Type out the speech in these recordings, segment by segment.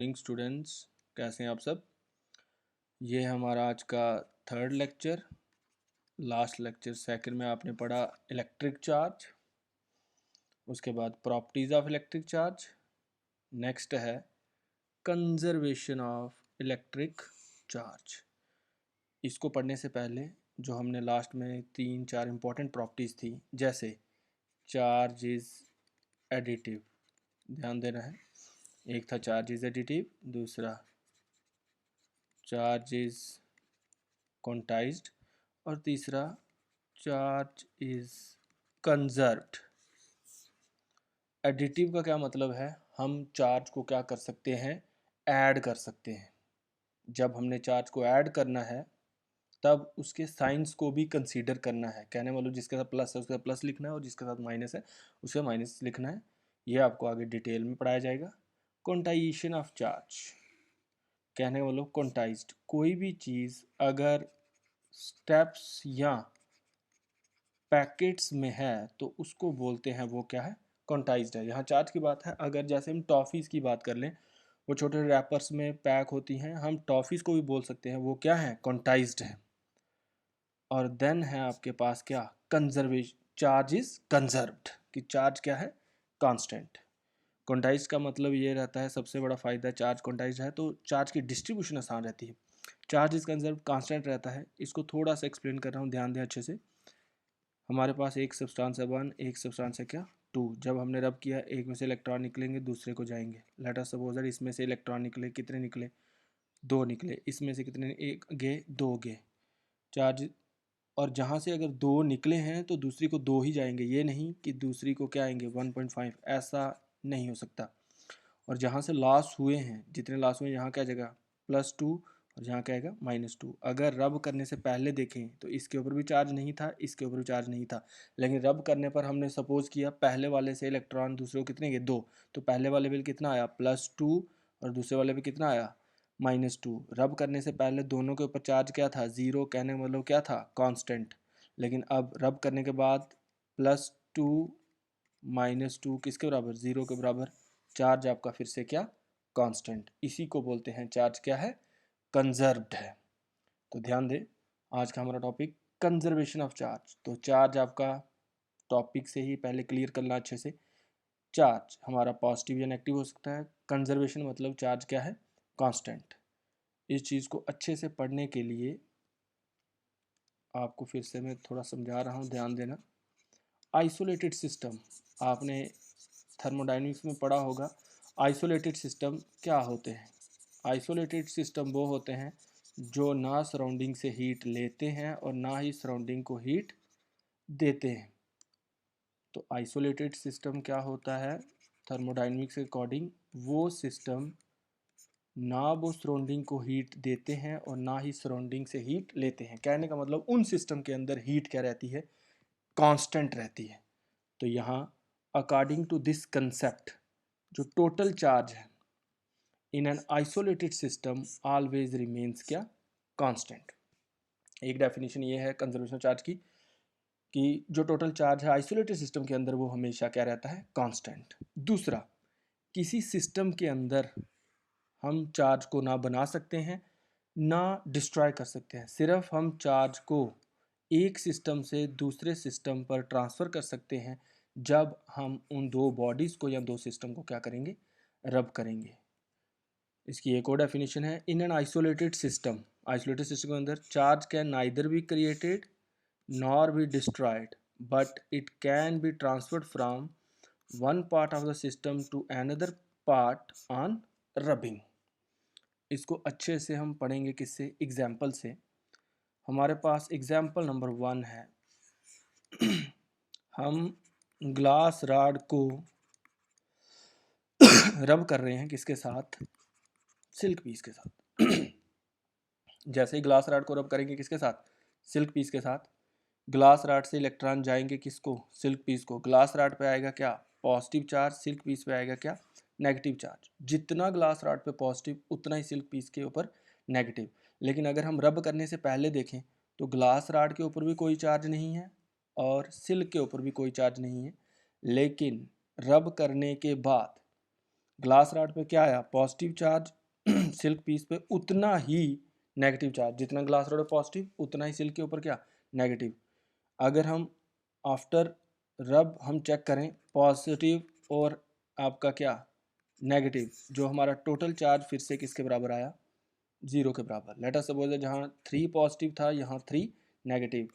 Students, कैसे हैं आप सब। ये है हमारा आज का third lecture. Last lecture second में आपने पढ़ा इलेक्ट्रिक चार्ज, उसके बाद properties of electric charge, next है कंजर्वेशन ऑफ इलेक्ट्रिक चार्ज। इसको पढ़ने से पहले जो हमने लास्ट में 3-4 इम्पॉर्टेंट प्रॉपर्टीज़ थी, जैसे चार्ज इज़ एडिटिव, ध्यान देना है। एक था चार्ज इज़ एडिटिव, दूसरा चार्ज इज़ क्वांटाइज्ड और तीसरा चार्ज इज़ कंजर्व्ड। एडिटिव का क्या मतलब है, हम चार्ज को क्या कर सकते हैं, ऐड कर सकते हैं। जब हमने चार्ज को ऐड करना है तब उसके साइंस को भी कंसीडर करना है। कहने वालों जिसके साथ प्लस है उसके साथ प्लस लिखना है और जिसके साथ माइनस है उसके माइनस लिखना है। ये आपको आगे डिटेल में पढ़ाया जाएगा। क्वांटाइजेशन ऑफ चार्ज, कहने वालों क्वांटाइज्ड कोई भी चीज़ अगर स्टेप्स या पैकेट्स में है तो उसको बोलते हैं वो क्या है, क्वांटाइज्ड है। यहाँ चार्ज की बात है, अगर जैसे हम टॉफ़ीज़ की बात कर लें, वो छोटे रैपर्स में पैक होती हैं, हम टॉफ़ीज़ को भी बोल सकते हैं वो क्या है, क्वांटाइज्ड है। और देन है आपके पास क्या, कंजर्वेशन, चार्ज इज कंजर्व्ड, कि चार्ज क्या है, कांस्टेंट। क्वांटाइज्ड का मतलब ये रहता है, सबसे बड़ा फ़ायदा चार्ज क्वांटाइज्ड है तो चार्ज की डिस्ट्रीब्यूशन आसान रहती है। चार्ज इज कंजर्व कांस्टेंट रहता है। इसको थोड़ा सा एक्सप्लेन कर रहा हूँ, ध्यान दें अच्छे से। हमारे पास एक सब्सटेंस है 1, एक सब्सटेंस है क्या 2। जब हमने रब किया, एक में से इलेक्ट्रॉन निकलेंगे, दूसरे को जाएंगे। लेट अस सपोज दैट इसमें से इलेक्ट्रॉन निकले, कितने निकले, 2 निकले। इसमें से कितने, एक गए, 2 गए। चार्ज, और जहाँ से अगर 2 निकले हैं तो दूसरी को 2 ही जाएंगे, ये नहीं कि दूसरी को क्या आएंगे 1.5, ऐसा नहीं हो सकता। और जहाँ से लॉस हुए हैं, जितने लॉस हुए हैं, यहाँ क्या जगह +2 और यहाँ क्या आएगा -2। अगर रब करने से पहले देखें तो इसके ऊपर भी चार्ज नहीं था, इसके ऊपर भी चार्ज नहीं था, लेकिन रब करने पर हमने सपोज किया पहले वाले से इलेक्ट्रॉन दूसरे को कितने गए, 2, तो पहले वाले पे कितना आया +2 और दूसरे वाले पे कितना आया -2। रब करने से पहले दोनों के ऊपर चार्ज क्या था, 0, कहने का मतलब क्या था, कांस्टेंट। लेकिन अब रब करने के बाद +2 -2 किसके बराबर, 0 के बराबर। चार्ज आपका फिर से क्या, कांस्टेंट। इसी को बोलते हैं चार्ज क्या है, कंजर्व्ड है। तो ध्यान दें, आज का हमारा टॉपिक कंजर्वेशन ऑफ चार्ज। तो चार्ज आपका टॉपिक से ही पहले क्लियर करना अच्छे से। चार्ज हमारा पॉजिटिव या नेगेटिव हो सकता है। कंजर्वेशन मतलब चार्ज क्या है, कांस्टेंट। इस चीज़ को अच्छे से पढ़ने के लिए आपको फिर से मैं थोड़ा समझा रहा हूँ, ध्यान देना। आइसोलेटेड सिस्टम, आपने थर्मोडायनेमिक्स में पढ़ा होगा। आइसोलेटेड सिस्टम क्या होते हैं, आइसोलेटेड सिस्टम वो होते हैं जो ना सराउंडिंग से हीट लेते हैं और ना ही सराउंडिंग को हीट देते हैं। तो आइसोलेटेड सिस्टम क्या होता है, थर्मोडायनेमिक्स के अकॉर्डिंग वो सिस्टम ना वो सराउंडिंग को हीट देते हैं और ना ही सराउंडिंग से हीट लेते हैं। कहने का मतलब उन सिस्टम के अंदर हीट क्या रहती है, कांस्टेंट रहती है। तो यहाँ अकॉर्डिंग टू दिस कंसेप्ट, जो टोटल चार्ज है in an isolated system always remains क्या, कांस्टेंट। एक डेफिनेशन ये है कंजर्वेशन चार्ज की, कि जो टोटल चार्ज है आइसोलेटेड सिस्टम के अंदर वो हमेशा क्या रहता है, कांस्टेंट। दूसरा, किसी सिस्टम के अंदर हम चार्ज को ना बना सकते हैं ना डिस्ट्रॉय कर सकते हैं, सिर्फ हम चार्ज को एक सिस्टम से दूसरे सिस्टम पर ट्रांसफ़र कर सकते हैं जब हम उन दो बॉडीज़ को या दो सिस्टम को क्या करेंगे, रब करेंगे। इसकी एक और डेफिनेशन है, in an isolated system, isolated system के अंदर charge can neither be created nor be destroyed but it can be transferred from one part of the system to another part on rubbing. इसको अच्छे से हम पढ़ेंगे किससे, example से। हमारे पास एग्जाम्पल नंबर 1 है, हम ग्लास रॉड को रब कर रहे हैं किसके साथ, सिल्क पीस के साथ। जैसे ही ग्लास रॉड को रब करेंगे किसके साथ, सिल्क पीस के साथ, ग्लास रॉड से इलेक्ट्रॉन जाएंगे किसको, सिल्क पीस को। ग्लास रॉड पे आएगा क्या, पॉजिटिव चार्ज, सिल्क पीस पे आएगा क्या, नेगेटिव चार्ज। जितना ग्लास रॉड पे पॉजिटिव उतना ही सिल्क पीस के ऊपर नेगेटिव। लेकिन अगर हम रब करने से पहले देखें तो ग्लास रॉड के ऊपर भी कोई चार्ज नहीं है और सिल्क के ऊपर भी कोई चार्ज नहीं है, लेकिन रब करने के बाद ग्लास रॉड पे क्या आया, पॉजिटिव चार्ज, सिल्क पीस पे उतना ही नेगेटिव चार्ज, जितना ग्लास रॉड पॉजिटिव उतना ही सिल्क के ऊपर क्या, नेगेटिव। अगर हम आफ्टर रब हम चेक करें पॉजिटिव और आपका क्या, नेगेटिव, जो हमारा टोटल चार्ज फिर से किसके बराबर आया, 0 के बराबर। लेट अस सपोज जहाँ 3 पॉजिटिव था यहाँ 3 नेगेटिव,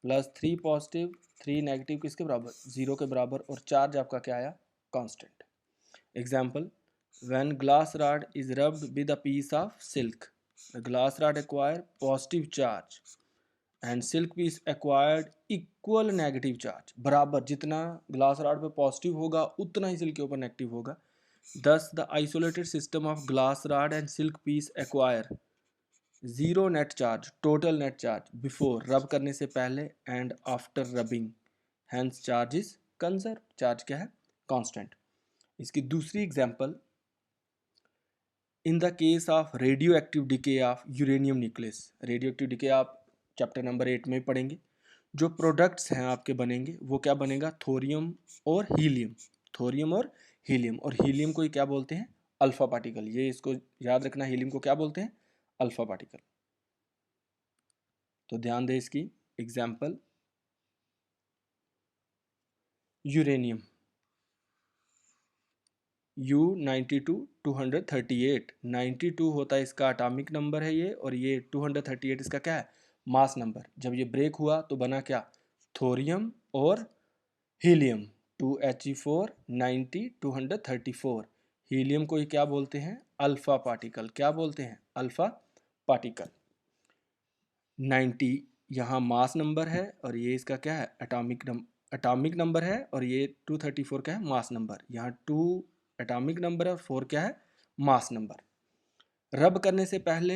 प्लस 3 पॉजिटिव 3 नेगेटिव किसके बराबर, 0 के बराबर, और चार्ज आपका क्या आया, constant. Example, when glass rod is rubbed with a piece of silk, the glass rod acquire positive charge and silk piece acquired equal negative charge, बराबर जितना ग्लास रॉड पे पॉजिटिव होगा उतना ही सिल्क के ऊपर नेगेटिव होगा। Thus the isolated system of glass rod and silk piece acquire zero net charge, total net charge before rub करने से पहले and after rubbing, hence charge is conserved, charge क्या है, constant। इसकी दूसरी example, in the case of radio active decay of uranium nucleus, radio active decay आप chapter number 8 में पढ़ेंगे। जो प्रोडक्ट्स हैं आपके बनेंगे वो क्या बनेगा, थोरियम और हीलियम, थोरियम और हीलियम, और हीलियम को क्या बोलते हैं, अल्फा पार्टिकल। ये इसको याद रखना, हीलियम को क्या बोलते हैं, अल्फा पार्टिकल। तो ध्यान दें इसकी एग्जाम्पल, यूरेनियम U92 238, 92 होता है इसका एटॉमिक नंबर है ये, और ये 238 इसका क्या है, मास नंबर। जब ये ब्रेक हुआ तो बना क्या, थोरियम और हीलियम, 2He4 90 234। हीलियम को ही क्या बोलते हैं, अल्फा पार्टिकल, क्या बोलते हैं, अल्फा पार्टिकल। 90 यहाँ मास नंबर है और ये इसका क्या है, एटॉमिक नंबर है, और ये 234 क्या है, मास नंबर। यहाँ 2 एटॉमिक नंबर है और 4 क्या है, मास नंबर। रब करने से पहले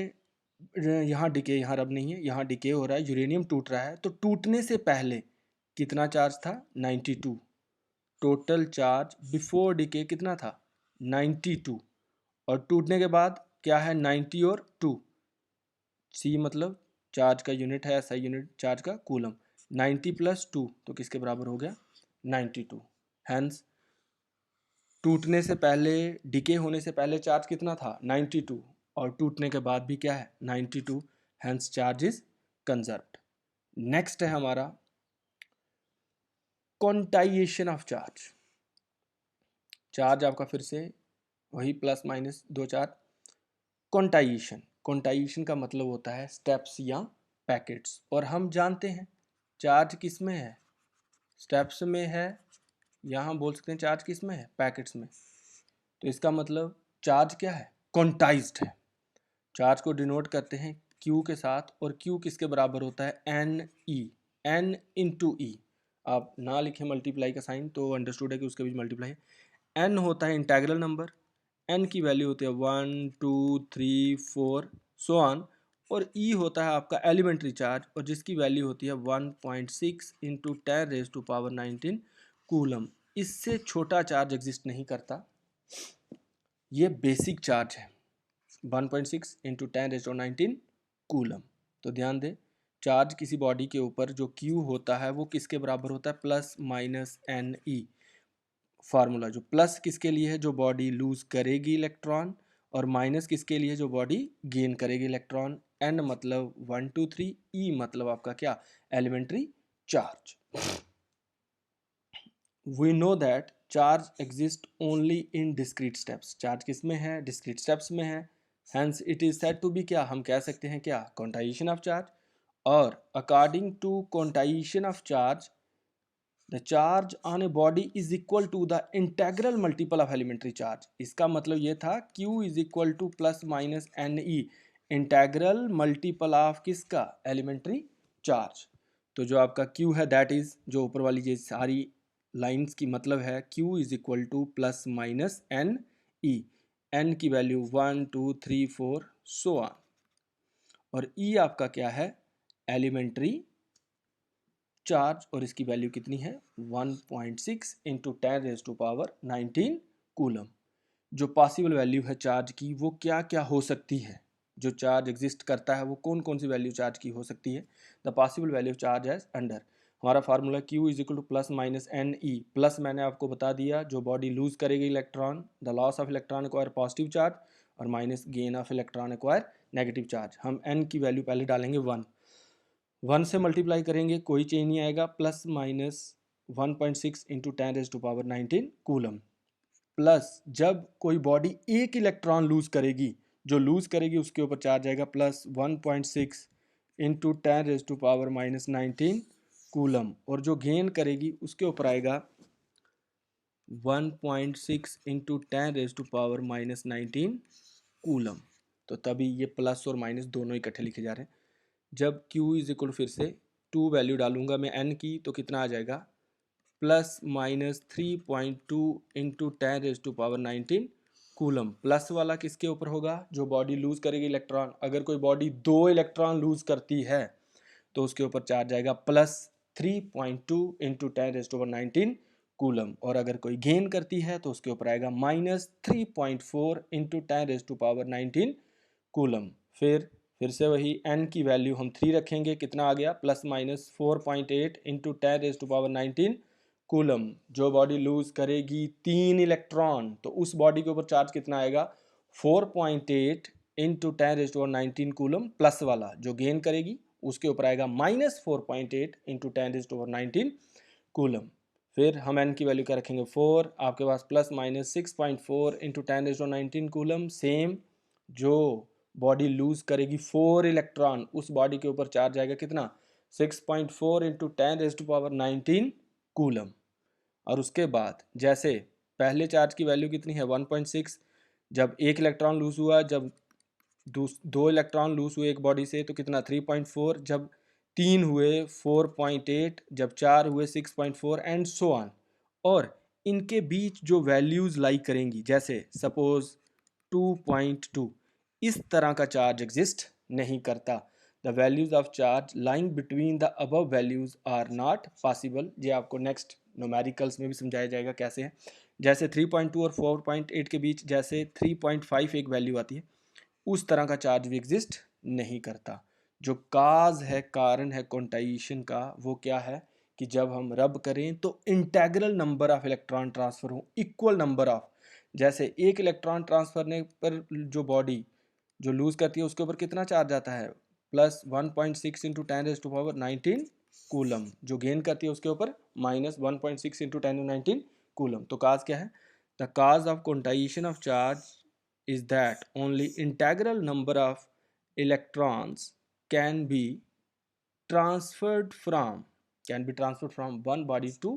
यहाँ डिके, यहाँ रब नहीं है, यहाँ डिके हो रहा है, यूरेनियम टूट रहा है, तो टूटने से पहले कितना चार्ज था, 92। टोटल चार्ज बिफोर डिके कितना था, 92, और टूटने के बाद क्या है, 90 और 2, सी मतलब चार्ज का यूनिट है, ऐसा यूनिट चार्ज का कूलम, 90 + 2 तो किसके बराबर हो गया, 92। हैंस टूटने से पहले, डिके होने से पहले चार्ज कितना था, 92, और टूटने के बाद भी क्या है, 92, hence charge is conserved. Next है हमारा क्वांटाइजेशन ऑफ चार्ज। चार्ज आपका फिर से वही plus minus 2 charge. Quantization, quantization का मतलब होता है स्टेप्स या पैकेट्स, और हम जानते हैं चार्ज किस में है, स्टेप्स में है, यहाँ बोल सकते हैं चार्ज किस में है, पैकेट्स में। तो इसका मतलब चार्ज क्या है, क्वांटाइज्ड है। चार्ज को डिनोट करते हैं Q के साथ, और Q किसके बराबर होता है, NE, N इंटू E। आप ना लिखें मल्टीप्लाई का साइन तो अंडरस्टूड है कि उसके बीच मल्टीप्लाई है। N होता है इंटेग्रल नंबर, N की वैल्यू होती है 1 2 3 4 सो ऑन, और E होता है आपका एलिमेंट्री चार्ज, और जिसकी वैल्यू होती है 1.6 इंटू 10⁻⁹ कूलम। इससे छोटा चार्ज एग्जिस्ट नहीं करता, ये बेसिक चार्ज है, 1.6 इंटू 10⁻⁹ कूलम। तो ध्यान दें, चार्ज किसी बॉडी के ऊपर जो Q होता है वो किसके बराबर होता है, प्लस माइनस NE। फार्मूला जो प्लस किसके लिए है, जो बॉडी लूज करेगी इलेक्ट्रॉन, और माइनस किसके लिए, जो बॉडी गेन करेगी इलेक्ट्रॉन। N मतलब 1 2 3, E मतलब आपका क्या, elementary charge. We know that charge exist only in discrete steps, charge किस में है, डिस्क्रीट स्टेप्स में है। Hence it is said to be क्या, हम कह सकते हैं क्या, क्वांटाइजेशन ऑफ चार्ज। और according to quantization of charge, the charge on a body is equal to the integral multiple of elementary charge. इसका मतलब ये था Q is equal to plus minus NE, integral multiple of किसका, elementary charge. तो जो आपका Q है that is, जो ऊपर वाली ये सारी लाइंस की मतलब है, Q is equal to plus minus NE, N की वैल्यू 1 2 3 4 सो ऑन, और E आपका क्या है, एलिमेंट्री चार्ज, और इसकी वैल्यू कितनी है, 1.6 इंटू 10⁻⁹ कूलम। जो पॉसिबल वैल्यू है चार्ज की वो क्या क्या हो सकती है, जो चार्ज एग्जिस्ट करता है वो कौन कौन सी वैल्यू चार्ज की हो सकती है। The possible value charge as under, हमारा formula Q is equal to plus minus N e. Plus मैंने आपको बता दिया जो बॉडी लूज करेगी electron, the loss of electron acquire positive charge, और minus gain of electron acquire negative charge. हम n की वैल्यू पहले डालेंगे 1 से मल्टीप्लाई करेंगे, कोई चेंज नहीं आएगा, plus minus 1.6 into 10⁻19 coulomb. Plus जब कोई बॉडी एक इलेक्ट्रॉन लूज करेगी, जो लूज करेगी उसके ऊपर चार्ज आएगा प्लस 1.6 इंटू 10⁻19 कूलम, और जो गेन करेगी उसके ऊपर आएगा 1.6 इंटू 10⁻19 कूलम। तो तभी ये प्लस और माइनस दोनों इकट्ठे लिखे जा रहे हैं। जब Q इज इक्वल फिर से 2 वैल्यू डालूंगा मैं n की, तो कितना आ जाएगा plus minus 3.2 into 10⁻19 coulomb. Plus वाला किसके ऊपर होगा, जो बॉडी लूज करेगी इलेक्ट्रॉन। अगर कोई बॉडी 2 इलेक्ट्रॉन लूज करती है तो उसके ऊपर चार्ज आएगा प्लस 3.2 इंटू 10⁻19 कूलम, और अगर कोई गेन करती है तो उसके ऊपर आएगा माइनस 3.4 इंटू 10⁻19 कूलम। फिर से वही n की वैल्यू हम 3 रखेंगे, कितना आ गया प्लस माइनस 4.8 इंटू 10⁻19 कूलम। जो बॉडी लूज करेगी 3 इलेक्ट्रॉन, तो उस बॉडी के ऊपर चार्ज कितना आएगा 4.8 इंटू 10⁻19 कूलम। प्लस वाला जो गेन करेगी उसके ऊपर आएगा माइनस 4.8 इंटू 10⁻19 कूलम। फिर हम n की वैल्यू क्या रखेंगे 4, आपके पास plus minus 6.4 into 10⁻19 coulomb. Same जो बॉडी लूज करेगी 4 इलेक्ट्रॉन, उस बॉडी के ऊपर चार्ज आएगा कितना 6.4 इंटू 10⁻19 कूलम। और उसके बाद जैसे पहले चार्ज की वैल्यू कितनी है 1.6, जब एक इलेक्ट्रॉन लूज हुआ, जब 2 इलेक्ट्रॉन लूज हुए एक बॉडी से तो कितना 3.4, जब 3 हुए 4.8, जब 4 हुए 6.4 एंड सो ऑन। और इनके बीच जो वैल्यूज लाई करेंगी, जैसे सपोज 2.2, इस तरह का चार्ज एग्जिस्ट नहीं करता। The values of charge lying between the above values are not possible. ये आपको नेक्स्ट न्यूमेरिकल्स में भी समझाया जाएगा कैसे है। जैसे 3.2 और 4.8 के बीच जैसे 3.5 एक वैल्यू आती है, उस तरह का चार्ज भी एग्जिस्ट नहीं करता। जो काज है, कारण है क्वांटाइजेशन का, वो क्या है कि जब हम रब करें तो integral number of electron transfer हो, इक्वल नंबर ऑफ। जैसे एक इलेक्ट्रॉन ट्रांसफर ने पर जो बॉडी जो लूज करती है उसके ऊपर कितना चार्ज आता है प्लस 1.6 इंटू 10⁻19 कूलम। जो गेन करती है उसके ऊपर माइनस 1.6 इंटू 10⁻19 कूलम। तो काज क्या है, the cause of quantization of charge is that only integral number of electrons can be transferred from one body to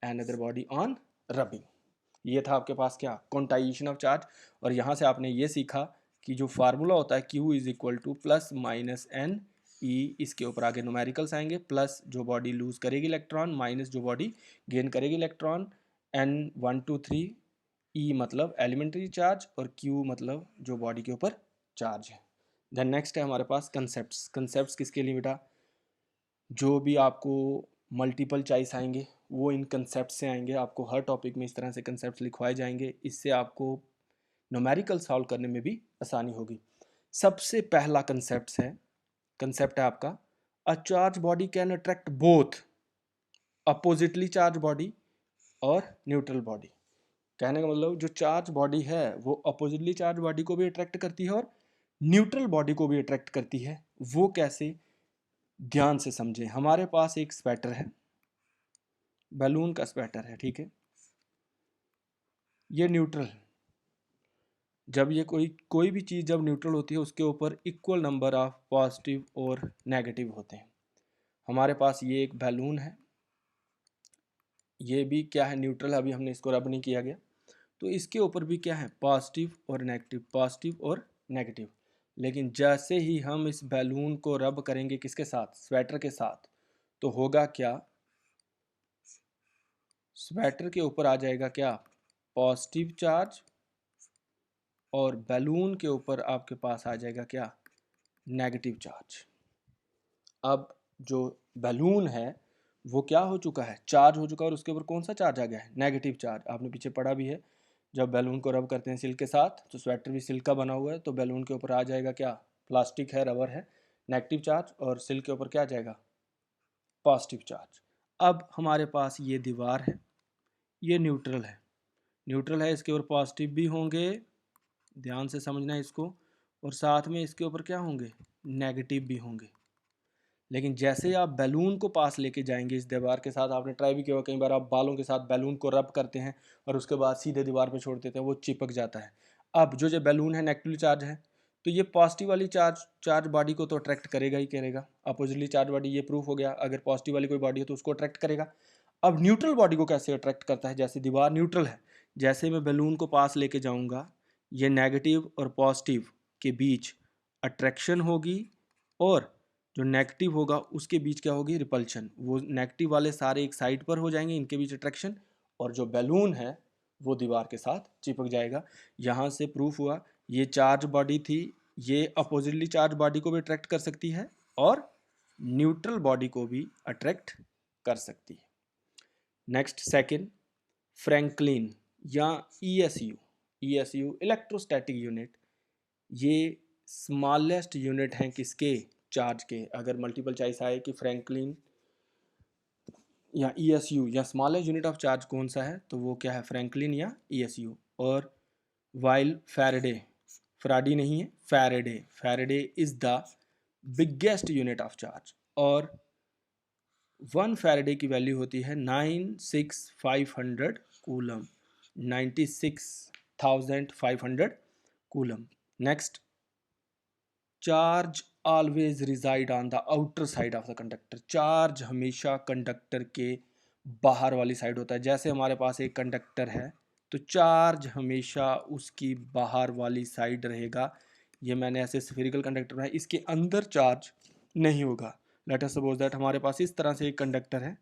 another body on rubbing। ये था आपके पास क्या क्वांटाइजेशन ऑफ चार्ज। और यहाँ से आपने ये सीखा कि जो फार्मूला होता है Q is equal to plus minus N E, इसके ऊपर आगे न्यूमेरिकल्स आएंगे, प्लस जो बॉडी लूज करेगी इलेक्ट्रॉन माइनस जो बॉडी गेन करेगी इलेक्ट्रॉन, N1 2 3, ई मतलब एलिमेंट्री चार्ज और क्यू मतलब जो बॉडी के ऊपर चार्ज है। देन नेक्स्ट है हमारे पास कंसेप्ट्स। कंसेप्ट्स किसके लिए बेटा, जो भी आपको मल्टीपल चॉइस आएंगे वो इन कंसेप्ट से आएंगे। आपको हर टॉपिक में इस तरह से कंसेप्ट लिखवाए जाएंगे, इससे आपको न्यूमेरिकल सॉल्व करने में भी आसानी होगी। सबसे पहला कंसेप्ट है आपका a charge body can attract both oppositely charge body और न्यूट्रल बॉडी। कहने का मतलब जो चार्ज बॉडी है वो अपोजिटली चार्ज बॉडी को भी अट्रैक्ट करती है और न्यूट्रल बॉडी को भी अट्रैक्ट करती है। वो कैसे, ध्यान से समझें। हमारे पास एक स्वेटर है, बैलून का स्वेटर है, ठीक है, ये न्यूट्रल। जब ये कोई भी चीज़ जब न्यूट्रल होती है उसके ऊपर इक्वल नंबर ऑफ पॉजिटिव और नेगेटिव होते हैं। हमारे पास ये एक बैलून है, ये भी क्या है न्यूट्रल, अभी हमने इसको रब नहीं किया गया, तो इसके ऊपर भी क्या है पॉजिटिव और नेगेटिव, पॉजिटिव और नेगेटिव। लेकिन जैसे ही हम इस बैलून को रब करेंगे किसके साथ, स्वेटर के साथ, तो होगा क्या, स्वेटर के ऊपर आ जाएगा क्या पॉजिटिव चार्ज और बैलून के ऊपर आपके पास आ जाएगा क्या नेगेटिव चार्ज। अब जो बैलून है वो क्या हो चुका है, चार्ज हो चुका है, और उसके ऊपर कौन सा चार्ज आ गया है नेगेटिव चार्ज। आपने पीछे पढ़ा भी है, जब बैलून को रब करते हैं सिल्क के साथ तो स्वेटर भी सिल्क का बना हुआ है, तो बैलून के ऊपर आ जाएगा क्या, प्लास्टिक है, रबर है, नेगेटिव चार्ज, और सिल्क के ऊपर क्या आ जाएगा पॉजिटिव चार्ज। अब हमारे पास ये दीवार है, ये न्यूट्रल है, न्यूट्रल है, इसके ऊपर पॉजिटिव भी होंगे, ध्यान से समझना है इसको, और साथ में इसके ऊपर क्या होंगे, नेगेटिव भी होंगे। लेकिन जैसे आप बैलून को पास लेके जाएंगे इस दीवार के साथ, आपने ट्राई भी किया होगा कई बार, आप बालों के साथ बैलून को रब करते हैं और उसके बाद सीधे दीवार पे छोड़ देते हैं, वो चिपक जाता है। अब जो बैलून है नेगेटिवली चार्ज है, तो ये पॉजिटिव वाली चार्ज बॉडी को तो अट्रैक्ट करेगा ही करेगा, अपोजिटली चार्ज बॉडी, ये प्रूफ हो गया। अगर पॉजिटिव वाली कोई बॉडी है तो उसको अट्रैक्ट करेगा। अब न्यूट्रल बॉडी को कैसे अट्रैक्ट करता है, जैसे दीवार न्यूट्रल है, जैसे मैं बैलून को पास लेके जाऊंगा, ये नेगेटिव और पॉजिटिव के बीच अट्रैक्शन होगी, और जो नेगेटिव होगा उसके बीच क्या होगी, रिपल्शन। वो नेगेटिव वाले सारे एक साइड पर हो जाएंगे, इनके बीच अट्रैक्शन, और जो बैलून है वो दीवार के साथ चिपक जाएगा। यहाँ से प्रूफ हुआ ये चार्ज बॉडी थी, ये अपोजिटली चार्ज बॉडी को भी अट्रैक्ट कर सकती है और न्यूट्रल बॉडी को भी अट्रैक्ट कर सकती है। नेक्स्ट सेकंड, फ्रैंकलिन या ईएसयू, ईएसयू इलेक्ट्रोस्टैटिक यूनिट, ये स्मॉलेस्ट यूनिट हैं किसके, चार्ज के। अगर मल्टीपल चॉइस आए कि फ्रैंकलिन या ईएसयू या स्मॉलेस्ट यूनिट ऑफ चार्ज कौन सा है, तो वो क्या है, फ्रैंकलिन या ईएसयू। और वाइल फैराडे, फ्राडी नहीं है, Faraday, Faraday is the biggest unit of charge, और 1 फैराडे की वैल्यू होती है 96,500 coulomb, 96,500 coulomb. Next, charge always reside on the outer side of the conductor, charge हमेशा कंडक्टर के बाहर वाली साइड होता है। जैसे हमारे पास एक कंडक्टर है तो चार्ज हमेशा उसकी बाहर वाली साइड रहेगा। ये मैंने ऐसे स्फेरिकल कंडक्टर बनाया, इसके अंदर चार्ज नहीं होगा। लेट अस सपोज दैट हमारे पास इस तरह से एक कंडक्टर है,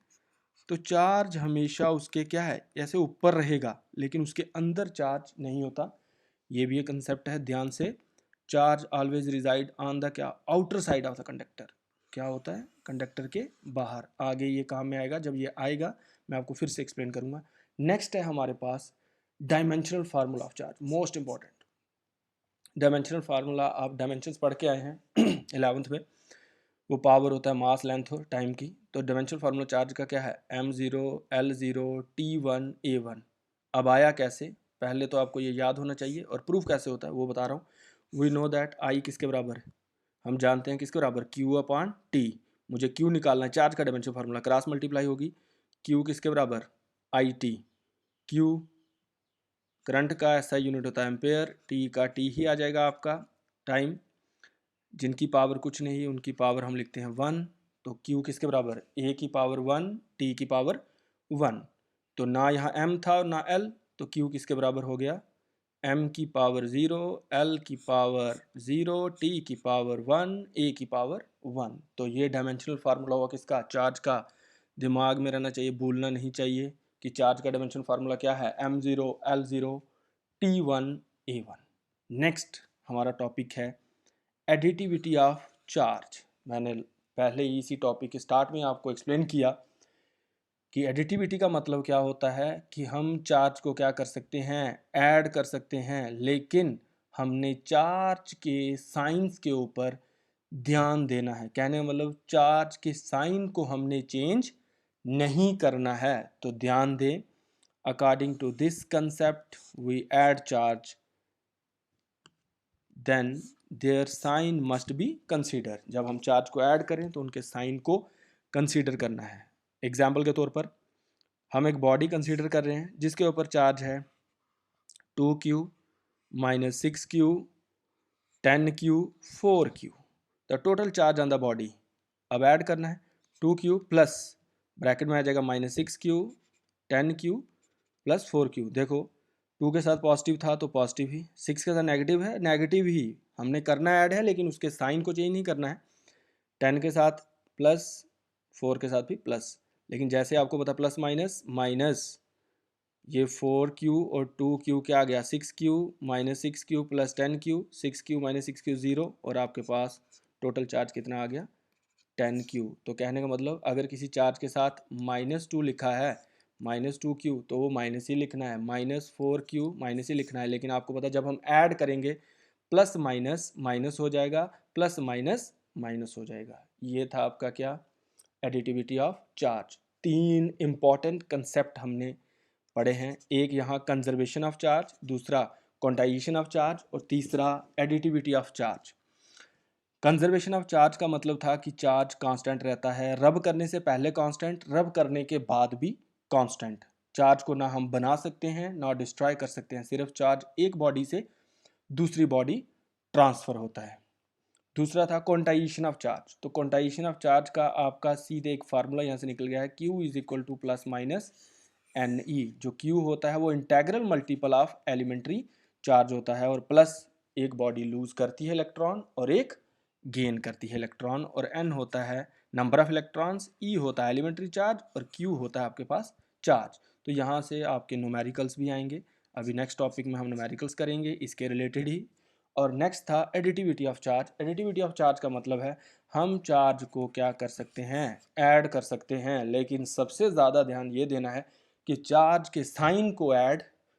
तो चार्ज हमेशा उसके क्या है, ऐसे ऊपर रहेगा, लेकिन उसके अंदर चार्ज नहीं होता। ये भी एक कंसेप्ट है, ध्यान से। Charge always reside on the क्या, outer side of the conductor, क्या होता है, कंडक्टर के बाहर। आगे ये काम में आएगा, जब ये आएगा मैं आपको फिर से एक्सप्लेन करूंगा। नेक्स्ट है हमारे पास dimensional formula of charge, most important. Dimensional formula आप डायमेंशंस पढ़ के आए हैं 11th में, वो पावर होता है मास, लेंथ और टाइम की। तो डायमेंशनल फार्मूला चार्ज का क्या है, m0 l0 t1 a1। अब आया कैसे, पहले तो आपको ये याद होना चाहिए, और प्रूफ कैसे होता है वो बता रहा हूँ। वी नो दैट आई किसके बराबर है, हम जानते हैं किसके बराबर, q अपॉन t। मुझे q निकालना है, चार्ज का डायमेंशनल फार्मूला क्रॉस मल्टीप्लाई होगी, q किसके बराबर, आई टी। q करंट का ऐसा यूनिट होता है एम्पेयर, t का t ही आ जाएगा आपका टाइम। जिनकी पावर कुछ नहीं उनकी पावर हम लिखते हैं 1, तो Q किसके बराबर, A की पावर 1 T की पावर 1। तो ना यहाँ M था और ना L, तो Q किसके बराबर हो गया, M की पावर 0, L की पावर 0, T की पावर 1, A की पावर 1। तो ये डायमेंशनल फार्मूला हुआ किसका, चार्ज का। दिमाग में रहना चाहिए, भूलना नहीं चाहिए कि चार्ज का डायमेंशनल फार्मूला क्या है, M0 L0 T1 A1। Next हमारा टॉपिक है एडिटिविटी ऑफ चार्ज। मैंने पहले ही इसी टॉपिक के स्टार्ट में आपको एक्सप्लेन किया कि एडिटिविटी का मतलब क्या होता है, कि हम चार्ज को क्या कर सकते हैं, ऐड कर सकते हैं, लेकिन हमने चार्ज के साइंस के ऊपर ध्यान देना है। कहने का मतलब चार्ज के साइन को हमने चेंज नहीं करना है। तो ध्यान दें, according to this concept we add charge, then their sign must be consider. जब हम चार्ज को ऐड करें तो उनके साइन को कंसीडर करना है। एग्जाम्पल के तौर पर हम एक बॉडी कंसीडर कर रहे हैं जिसके ऊपर चार्ज है 2q minus 6q 10q 4q, the total charge on the body. अब ऐड करना है 2q प्लस ब्रैकेट में आ जाएगा minus 6q 10q plus 4q। देखो 2 के साथ पॉजिटिव था तो पॉजिटिव ही, 6 के साथ नेगेटिव है नेगेटिव ही, हमने करना ऐड है लेकिन उसके साइन को चेंज नहीं करना है। 10 के साथ प्लस, 4 के साथ भी प्लस, लेकिन जैसे आपको पता प्लस माइनस माइनस, ये 4q और 2q क्या आ गया 6q minus 6q plus 10q, 6q minus 6q 0, और आपके पास टोटल चार्ज कितना आ गया 10q। तो कहने का मतलब अगर किसी चार्ज के साथ -2 लिखा है -2q तो वो माइनस ही लिखना है, -4q माइनस ही लिखना है। लेकिन आपको पता जब हम ऐड करेंगे प्लस माइनस माइनस हो जाएगा, प्लस माइनस माइनस हो जाएगा। ये था आपका क्या, एडिटिविटी ऑफ चार्ज। तीन इम्पॉर्टेंट कंसेप्ट हमने पढ़े हैं। एक यहाँ कंजर्वेशन ऑफ चार्ज, दूसरा क्वांटाइजेशन ऑफ चार्ज और तीसरा additivity of charge. Conservation of charge का मतलब था कि चार्ज कांस्टेंट रहता है, रब करने से पहले कांस्टेंट, रब करने के बाद भी कांस्टेंट। चार्ज को ना हम बना सकते हैं ना डिस्ट्रॉय कर सकते हैं, सिर्फ चार्ज एक बॉडी से दूसरी बॉडी ट्रांसफ़र होता है। दूसरा था क्वांटाइजेशन ऑफ चार्ज। तो क्वांटाइजेशन ऑफ चार्ज का आपका सीधे एक फार्मूला यहाँ से निकल गया है, Q is equal to plus minus NE। जो Q होता है वो integral multiple of elementary charge होता है, और प्लस एक बॉडी लूज करती है इलेक्ट्रॉन और एक गेन करती है इलेक्ट्रॉन, और N होता है नंबर ऑफ इलेक्ट्रॉन्स, E होता है एलिमेंट्री चार्ज और Q होता है आपके पास चार्ज। तो यहाँ से आपके न्यूमेरिकल्स भी आएंगे। अभी नेक्स्ट टॉपिक में हम न्यूमेरिकल्स करेंगे इसके रिलेटेड ही। और नेक्स्ट था additivity of charge. Additivity of charge का मतलब है हम चार्ज को क्या कर सकते हैं, ऐड कर सकते हैं, लेकिन सबसे ज़्यादा ध्यान ये देना है कि चार्ज के साइन को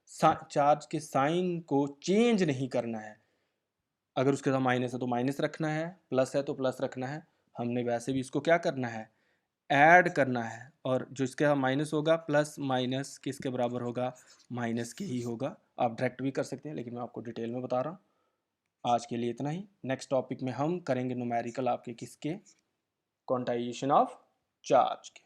चार्ज के साइन को चेंज नहीं करना है। अगर उसके साथ माइनस है तो माइनस रखना है, प्लस है तो प्लस रखना है। हमने वैसे भी इसको क्या करना है, ऐड करना है, और जो इसके यहाँ माइनस होगा प्लस माइनस किसके बराबर होगा, माइनस के ही होगा। आप डायरेक्ट भी कर सकते हैं लेकिन मैं आपको डिटेल में बता रहा हूँ। आज के लिए इतना ही। नेक्स्ट टॉपिक में हम करेंगे न्यूमेरिकल आपके किसके, क्वांटाइजेशन ऑफ चार्ज के।